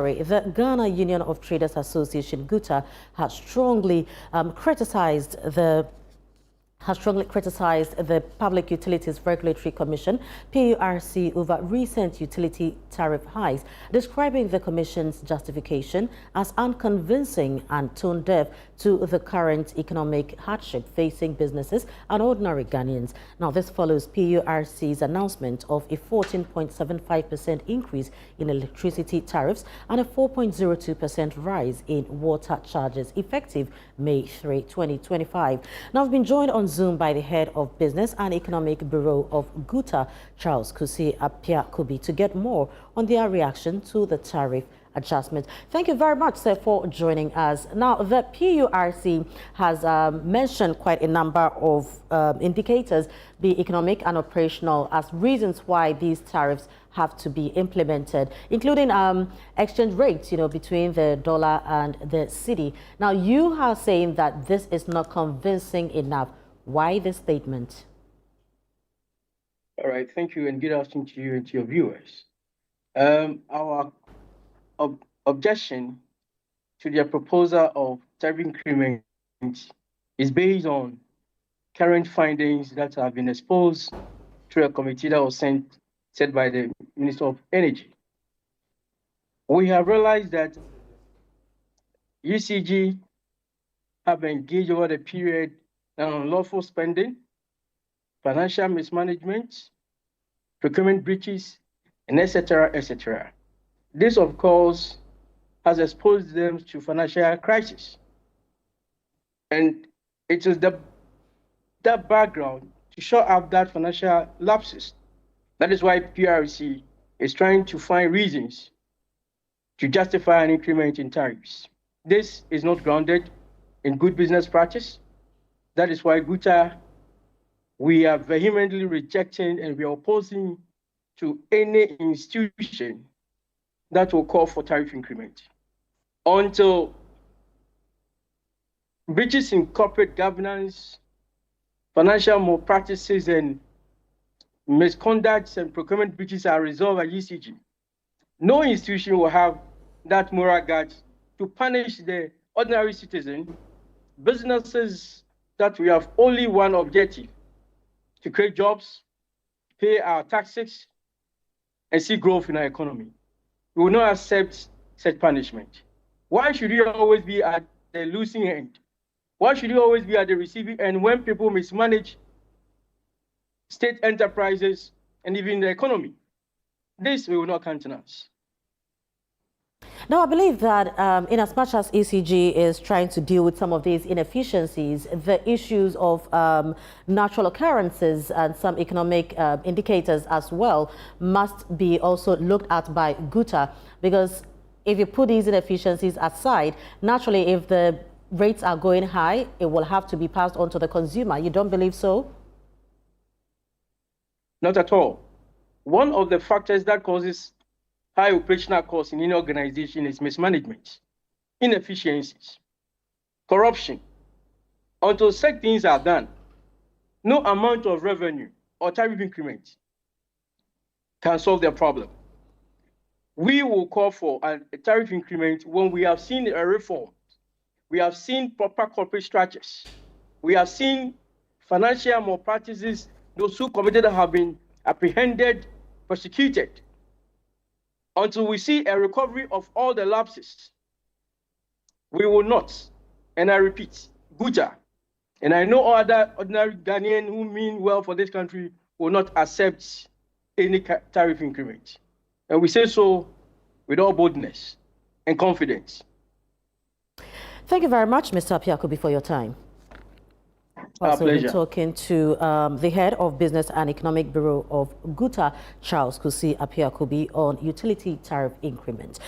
The Ghana Union of Traders Association, GUTA, has strongly criticized the Public Utilities Regulatory Commission, PURC, over recent utility tariff hikes, describing the Commission's justification as unconvincing and tone-deaf to the current economic hardship facing businesses and ordinary Ghanaians. Now, this follows PURC's announcement of a 14.75% increase in electricity tariffs and a 4.02% rise in water charges effective May 3, 2025. Now, I've been joined on Zoom by the head of Business and Economic Bureau of GUTA, Charles Kusi Appiah-Kubi, to get more on their reaction to the tariff adjustment. Thank you very much, sir, for joining us. Now, the PURC has mentioned quite a number of indicators, be economic and operational, as reasons why these tariffs have to be implemented, including exchange rates, between the dollar and the cedi. Now, you are saying that this is not convincing enough. Why this statement? All right, thank you, and good afternoon to you and to your viewers. Our objection to their proposal of tariff increment is based on current findings that have been exposed through a committee that was set by the Minister of Energy. We have realized that UCG have engaged over the period in unlawful spending, financial mismanagement, procurement breaches, and etc., etc. This, of course, has exposed them to financial crisis. And it is that background to show up that financial lapses. That is why PRC is trying to find reasons to justify an increment in tariffs. This is not grounded in good business practice. That is why GUTA, we are vehemently rejecting and we are opposing to any institution that will call for tariff increment until breaches in corporate governance, financial malpractices, and misconducts and procurement breaches are resolved at UCG. No institution will have that moral guts to punish the ordinary citizen, businesses that we have only one objective: to create jobs, pay our taxes, and see growth in our economy. We will not accept such punishment. Why should you always be at the losing end? Why should you always be at the receiving end when people mismanage state enterprises and even the economy? This we will not countenance. Now, I believe that in as much as ECG is trying to deal with some of these inefficiencies, the issues of natural occurrences and some economic indicators as well must be also looked at by GUTA, because if you put these inefficiencies aside, naturally, if the rates are going high, it will have to be passed on to the consumer. You don't believe so? Not at all. One of the factors that causes high operational costs in any organization is mismanagement, inefficiencies, corruption. Until such things are done, no amount of revenue or tariff increment can solve their problem. We will call for a tariff increment when we have seen a reform. We have seen proper corporate structures. We have seen financial malpractices. Those who committed have been apprehended, prosecuted. Until we see a recovery of all the lapses, we will not, and I repeat, GUTA, and I know other ordinary Ghanaians who mean well for this country will not accept any tariff increment. And we say so with all boldness and confidence. Thank you very much, Mr. Appiah-Kubi, for your time. Also, we're talking to the head of Business and Economic Bureau of GUTA, Charles Kusi Appiah-Kubi, on utility tariff increment.